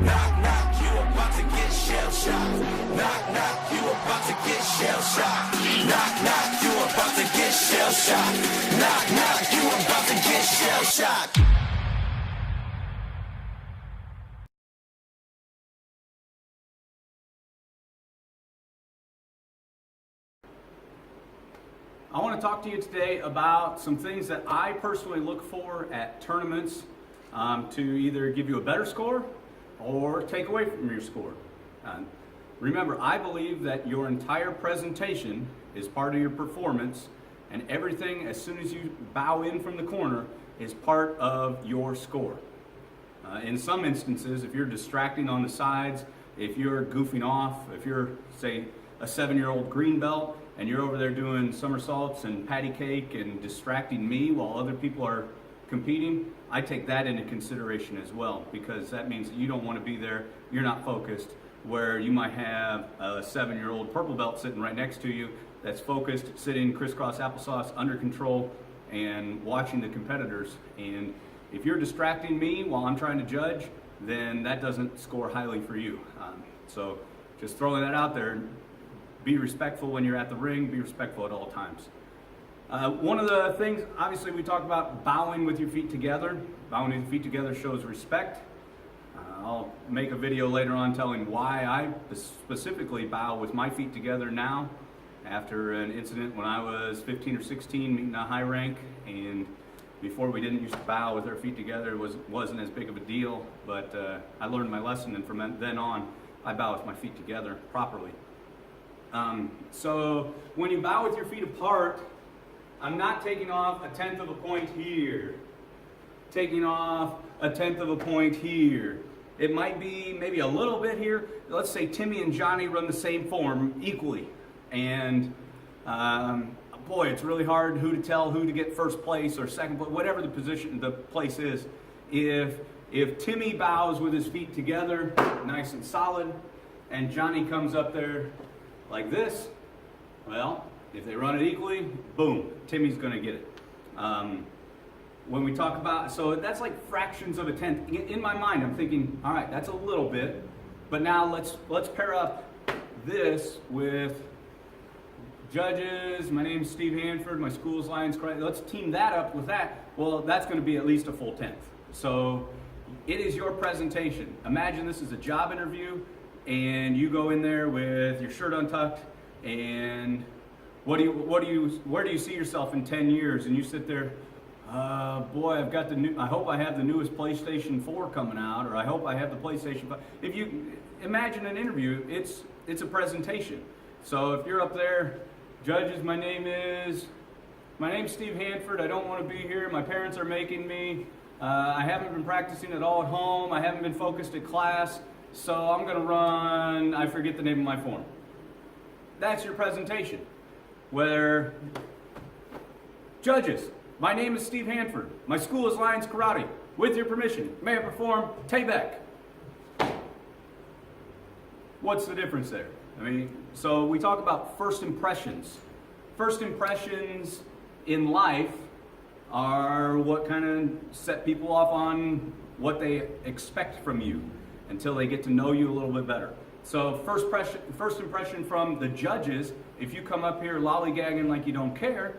Knock, knock, you about to get shell shocked. Knock, knock, you about to get shell shocked. Knock, knock, you about to get shell shocked. Knock, knock, you about to get shell shocked. I want to talk to you today about some things that I personally look for at tournaments to either give you a better score or take away from your score. Remember, I believe that your entire presentation is part of your performance, and everything as soon as you bow in from the corner is part of your score. In some instances, if you're distracting on the sides, if you're goofing off, if you're, say, a 7-year-old green belt, and you're over there doing somersaults and patty cake and distracting me while other people are competing, I take that into consideration as well, because that means that you don't want to be there, you're not focused, where you might have a 7-year-old purple belt sitting right next to you that's focused, sitting crisscross applesauce, under control, and watching the competitors. And if you're distracting me while I'm trying to judge, then that doesn't score highly for you. So just throwing that out there. Be respectful when you're at the ring, be respectful at all times. One of the things, obviously, we talk about bowing with your feet together. Bowing with your feet together shows respect. I'll make a video later on telling why I specifically bow with my feet together now, after an incident when I was 15 or 16 meeting a high rank, and before we didn't used to bow with our feet together. It wasn't as big of a deal, but I learned my lesson, and from then on, I bow with my feet together properly. So when you bow with your feet apart, I'm not taking off 1/10 of a point here, taking off 1/10 of a point here. It might be maybe a little bit here. Let's say Timmy and Johnny run the same form equally, and boy, it's really hard who to tell who to get first place or second place, whatever the position, the place is. If Timmy bows with his feet together, nice and solid, and Johnny comes up there like this, well, if they run it equally, boom, Timmy's going to get it. When we talk about, so that's like fractions of a tenth. In my mind, I'm thinking, all right, that's a little bit, but now let's pair up this with judges. My name's Steve Hanford. My school's Lions Karate. Let's team that up with that. Well, that's going to be at least a full 1/10. So it is your presentation. Imagine this is a job interview, and you go in there with your shirt untucked, and where do you see yourself in 10 years? And you sit there, boy, I hope I have the newest PlayStation 4 coming out, or I hope I have the PlayStation 5. If you imagine an interview, it's a presentation. So if you're up there, judges, my name's Steve Hanford. I don't want to be here. My parents are making me. I haven't been practicing at all at home. I haven't been focused at class. So I'm going to run, I forget the name of my form. That's your presentation. Where, judges, my name is Steve Hanford. My school is Lions Karate. With your permission, may I perform Tayback? What's the difference there? I mean, so we talk about first impressions. First impressions in life are what kind of set people off on what they expect from you, until they get to know you a little bit better. So first impression from the judges, if you come up here lollygagging like you don't care,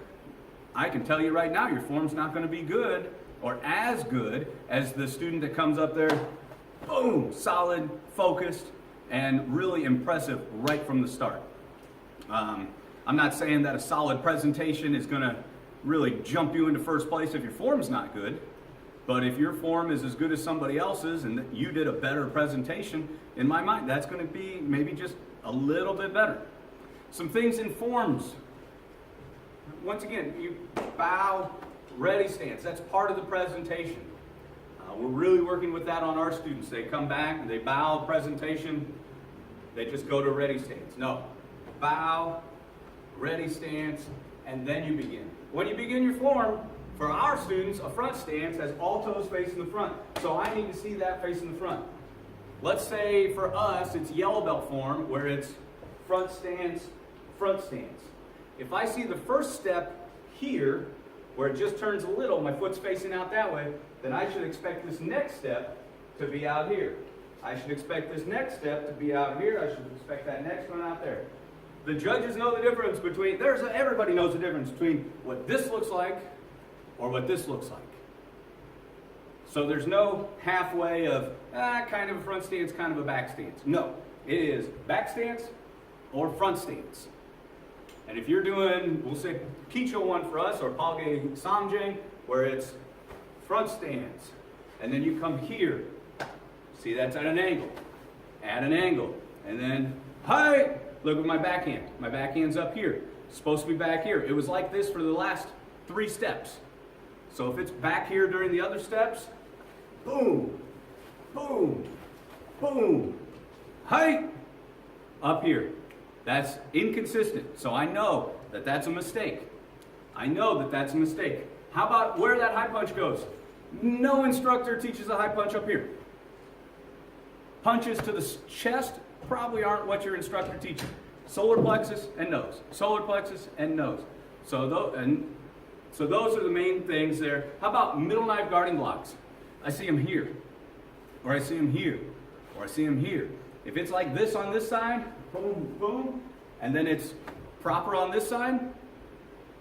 I can tell you right now your form's not going to be good, or as good as the student that comes up there, boom, solid, focused, and really impressive right from the start. I'm not saying that a solid presentation is going to really jump you into first place if your form's not good. But if your form is as good as somebody else's and that you did a better presentation, in my mind, that's going to be maybe just a little bit better. Some things in forms. Once again, you bow, ready stance. That's part of the presentation. We're really working with that on our students. They come back and they bow presentation. They just go to ready stance. No. Bow, ready stance, and then you begin. When you begin your form, for our students, a front stance has all toes facing the front. So I need to see that facing the front. Let's say for us, it's yellow belt form, where it's front stance, front stance. If I see the first step here, where it just turns a little, my foot's facing out that way, then I should expect this next step to be out here. I should expect this next step to be out here. I should expect that next one out there. The judges know the difference between, everybody knows the difference between what this looks like or what this looks like. So there's no halfway of, kind of a front stance, kind of a back stance. No, it is back stance or front stance. And if you're doing, we'll say Kicho one for us, or Palge Samjang, where it's front stance, and then you come here. See, that's at an angle. At an angle. And then, hi! Look at my backhand. My backhand's up here. It's supposed to be back here. It was like this for the last 3 steps. So if it's back here during the other steps, boom, boom, boom, hi! Up here. That's inconsistent. So I know that that's a mistake. I know that that's a mistake. How about where that high punch goes? No instructor teaches a high punch up here. Punches to the chest probably aren't what your instructor teaches. Solar plexus and nose. Solar plexus and nose. So those are the main things there. How about middle knife guarding blocks? I see them here, or I see them here, or I see them here. If it's like this on this side, boom, boom, and then it's proper on this side,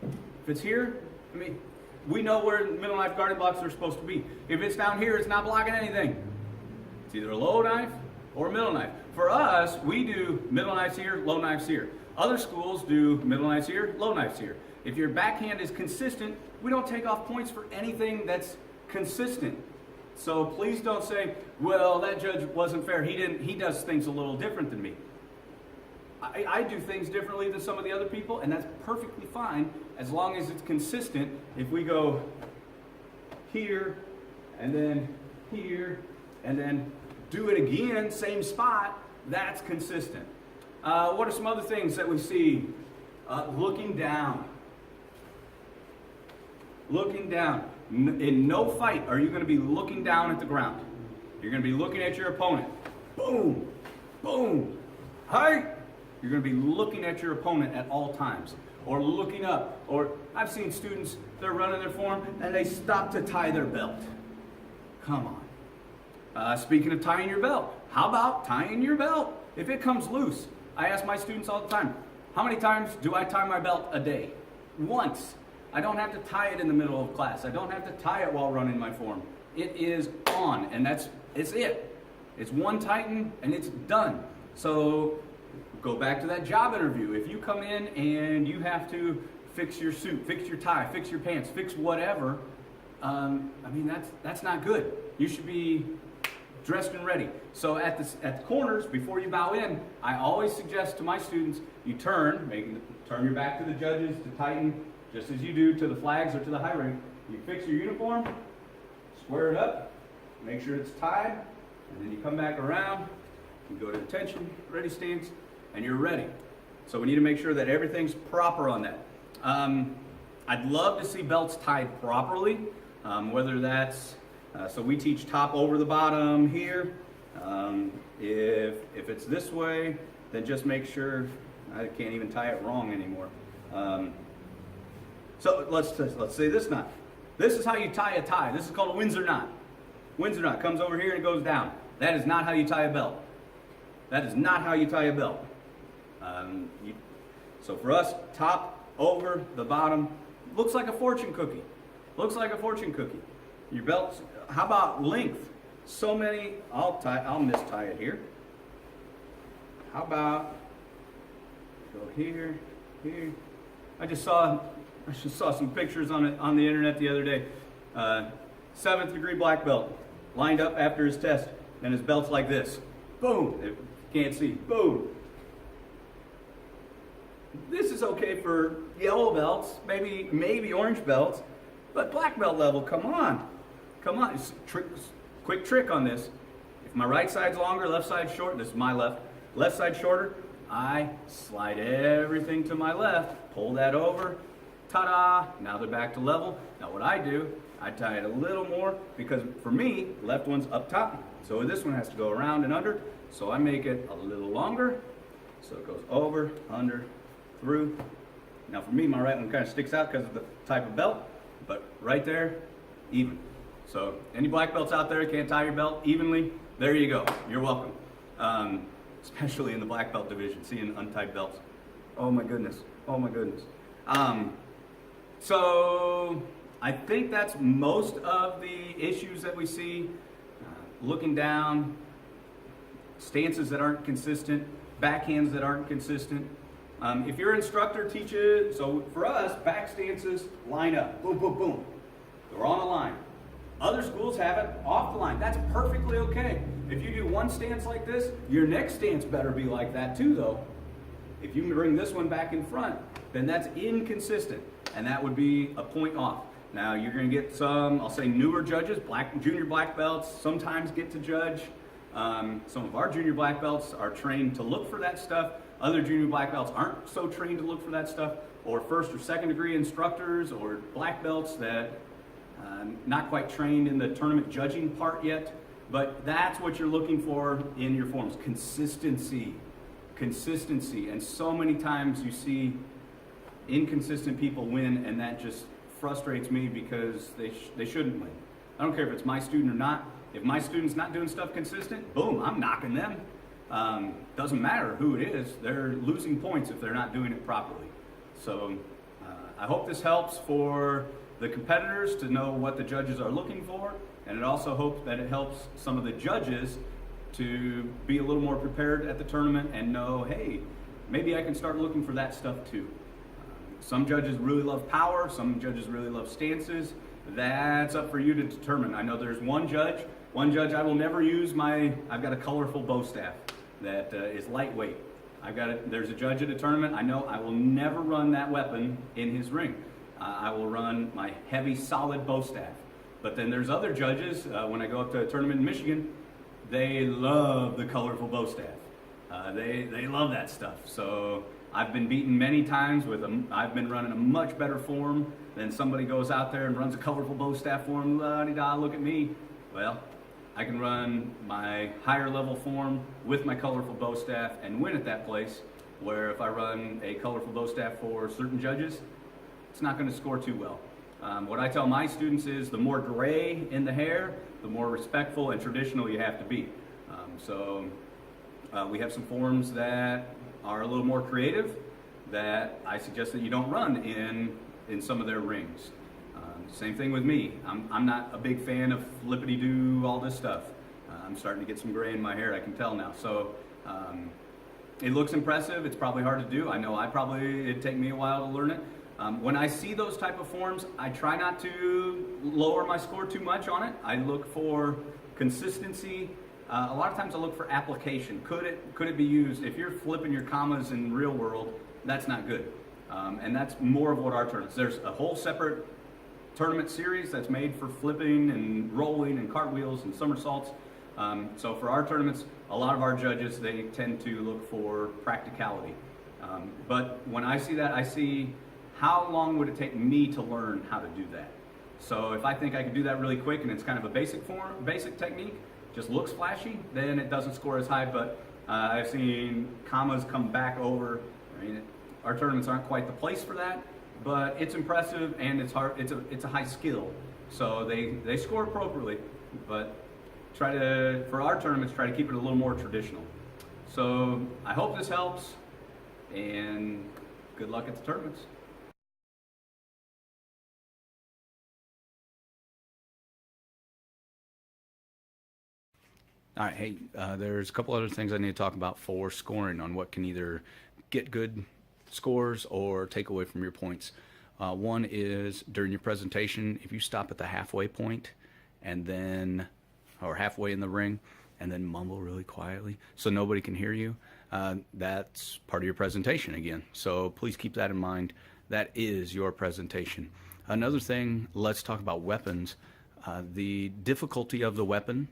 if it's here, I mean, we know where middle knife guarding blocks are supposed to be. If it's down here, it's not blocking anything. It's either a low knife or a middle knife. For us, we do middle knives here, low knives here. Other schools do middle knives here, low knives here. If your backhand is consistent, we don't take off points for anything that's consistent. So please don't say, well, that judge wasn't fair. He does things a little different than me. I do things differently than some of the other people, and that's perfectly fine as long as it's consistent. If we go here, and then here, and then do it again, same spot, that's consistent. What are some other things that we see? Looking down. Looking down. In no fight are you going to be looking down at the ground. You're going to be looking at your opponent. Boom, boom, hi. You're going to be looking at your opponent at all times. Or looking up. Or I've seen students, they're running their form and they stop to tie their belt. Come on. Speaking of tying your belt, how about tying your belt? If it comes loose, I ask my students all the time, how many times do I tie my belt a day? Once. I don't have to tie it in the middle of class. I don't have to tie it while running my form. It is on, and it's it. It's one tighten, and it's done. So go back to that job interview. If you come in and you have to fix your suit, fix your tie, fix your pants, fix whatever, I mean, that's not good. You should be dressed and ready. So at the corners, before you bow in, I always suggest to my students, you turn your back to the judges to tighten, just as you do to the flags or to the high ring. You fix your uniform, square it up, make sure it's tied, and then you come back around, you go to attention, ready stance, and you're ready. So we need to make sure that everything's proper on that. I'd love to see belts tied properly, whether that's, so we teach top over the bottom here. If it's this way, then just make sure, I can't even tie it wrong anymore. So let's say this knot. This is how you tie a tie. This is called a Windsor knot. Windsor knot comes over here and goes down. That is not how you tie a belt. That is not how you tie a belt. So for us, top over the bottom looks like a fortune cookie. Looks like a fortune cookie. Your belts. How about length? So many. I'll mis-tie it here. How about go here, here. I just saw some pictures on the internet the other day. 7th degree black belt, lined up after his test, and his belt's like this. Boom. If you can't see. Boom. This is okay for yellow belts, maybe orange belts, but black belt level, come on. Come on. Quick trick on this. If my right side's longer, left side's short, this is my left. Left side shorter, I slide everything to my left, pull that over, ta-da, now they're back to level. Now what I do, I tie it a little more because for me, left one's up top, so this one has to go around and under, so I make it a little longer, so it goes over, under, through. Now for me, my right one kind of sticks out because of the type of belt, but right there, even. So any black belts out there can't tie your belt evenly, There you go. You're welcome. Especially in the black belt division, seeing untied belts. Oh my goodness. Oh my goodness. So I think that's most of the issues that we see. Looking down, stances that aren't consistent, backhands that aren't consistent. If your instructor teaches, so for us, back stances line up, boom, boom, boom. They're on a line. Other schools have it off the line. That's perfectly okay. If you do one stance like this, your next stance better be like that too, though. If you bring this one back in front, then that's inconsistent, and that would be a point off. Now, you're going to get some, I'll say, newer judges, junior black belts, sometimes get to judge. Some of our junior black belts are trained to look for that stuff. Other junior black belts aren't so trained to look for that stuff, or first or second degree instructors or black belts that not quite trained in the tournament judging part yet. But that's what you're looking for in your forms. Consistency. And so many times you see inconsistent people win, and that just frustrates me because they shouldn't win. I don't care if it's my student or not. If my student's not doing stuff consistent, boom, I'm knocking them. Doesn't matter who it is. They're losing points if they're not doing it properly. So I hope this helps for the competitors to know what the judges are looking for, and it also hopes that it helps some of the judges to be a little more prepared at the tournament and know, hey, maybe I can start looking for that stuff too. Some judges really love power, some judges really love stances. That's up for you to determine. I know there's one judge I will never use I've got a colorful bow staff that is lightweight. There's a judge at a tournament, I know I will never run that weapon in his ring. I will run my heavy, solid bow staff. But then there's other judges, when I go up to a tournament in Michigan, they love the colorful bow staff. They love that stuff. So I've been beaten many times with them. I've been running a much better form than somebody goes out there and runs a colorful bow staff form. La-di-da, look at me. Well, I can run my higher level form with my colorful bow staff and win at that place, where if I run a colorful bow staff for certain judges, it's not going to score too well. What I tell my students is the more gray in the hair, the more respectful and traditional you have to be. We have some forms that are a little more creative that I suggest that you don't run in some of their rings. Same thing with me. I'm not a big fan of flippity-doo, all this stuff. I'm starting to get some gray in my hair, I can tell now. So it looks impressive. It's probably hard to do. I know it'd take me a while to learn it. When I see those type of forms, I try not to lower my score too much on it. I look for consistency. A lot of times I look for application. Could it be used? If you're flipping your commas in real world, that's not good. And that's more of what our tournaments. There's a whole separate tournament series that's made for flipping and rolling and cartwheels and somersaults. So for our tournaments, a lot of our judges, they tend to look for practicality. But when I see that, I see how long would it take me to learn how to do that. So if I think I can do that really quick and it's kind of a basic technique, just looks flashy, then it doesn't score as high. But I've seen commas come back over. I mean, our tournaments aren't quite the place for that, but it's impressive and it's hard. It's a high skill, so they score appropriately. But for our tournaments, try to keep it a little more traditional. So I hope this helps, and good luck at the tournaments. All right, hey, there's a couple other things I need to talk about for scoring on what can either get good scores or take away from your points. One is during your presentation, if you stop at the halfway point or halfway in the ring, and then mumble really quietly so nobody can hear you, that's part of your presentation again. So please keep that in mind. That is your presentation. Another thing, let's talk about weapons. The difficulty of the weapon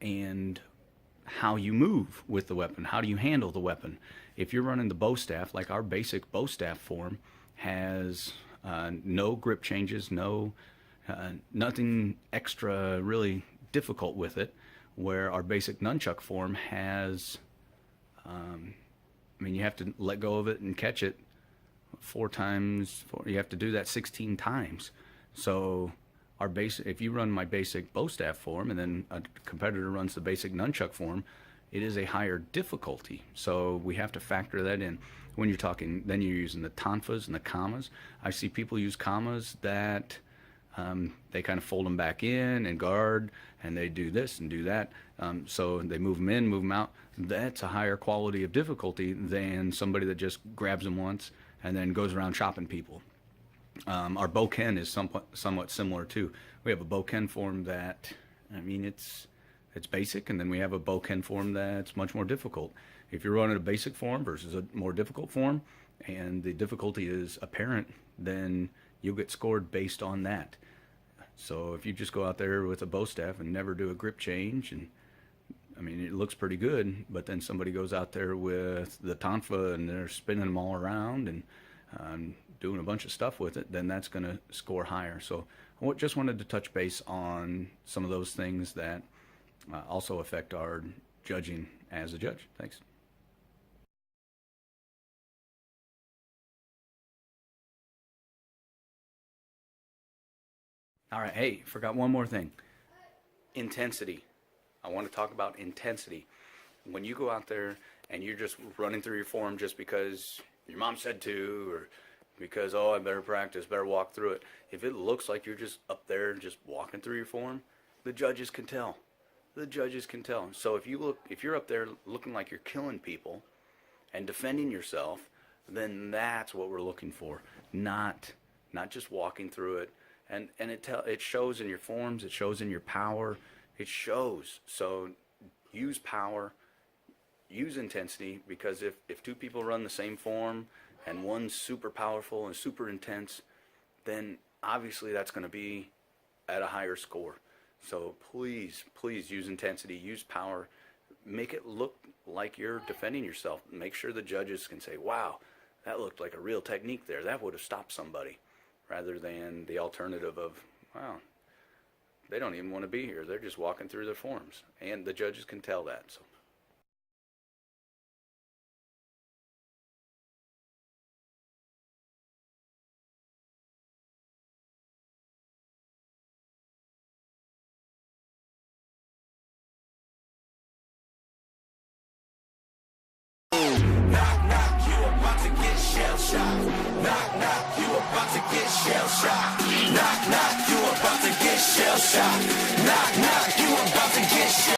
and how you move with the weapon. How do you handle the weapon? If you're running the bow staff, like our basic bow staff form has no grip changes, nothing extra really difficult with it, where our basic nunchuck form has, you have to let go of it and catch it 4 times. You have to do that 16 times. So if you run my basic bow staff form and then a competitor runs the basic nunchuck form, it is a higher difficulty. So we have to factor that in. When you're talking, then you're using the tonfas and the kamas. I see people use kamas that they kind of fold them back in and guard, and they do this and do that. So they move them in, move them out. That's a higher quality of difficulty than somebody that just grabs them once and then goes around chopping people. Our boken is somewhat similar too. We have a boken form that, I mean, it's basic, and then we have a boken form that's much more difficult. If you're running a basic form versus a more difficult form, and the difficulty is apparent, then you'll get scored based on that. So if you just go out there with a bow staff and never do a grip change, and I mean, it looks pretty good, but then somebody goes out there with the tonfa and they're spinning them all around and doing a bunch of stuff with it, then that's going to score higher. So I just wanted to touch base on some of those things that also affect our judging as a judge. Thanks. All right, hey, forgot one more thing. Intensity. I want to talk about intensity. When you go out there and you're just running through your form just because your mom said to, or because, oh, I better practice, better walk through it. If it looks like you're just up there just walking through your form, the judges can tell. The judges can tell. So if you're up there looking like you're killing people and defending yourself, then that's what we're looking for. Not just walking through it. And it shows in your forms, it shows in your power, it shows. So use power, use intensity, because if two people run the same form and one's super powerful and super intense, then obviously that's going to be at a higher score. So please use intensity, use power, make it look like you're defending yourself. Make sure the judges can say, wow, that looked like a real technique there. That would have stopped somebody. Rather than the alternative of, wow, they don't even want to be here. They're just walking through their forms. And the judges can tell that. So. Knock, knock, you about to get shell shocked. Knock, knock, you about to get shell shocked. Knock, knock, you about to get shell shocked. Knock, knock, you about to get shell shocked.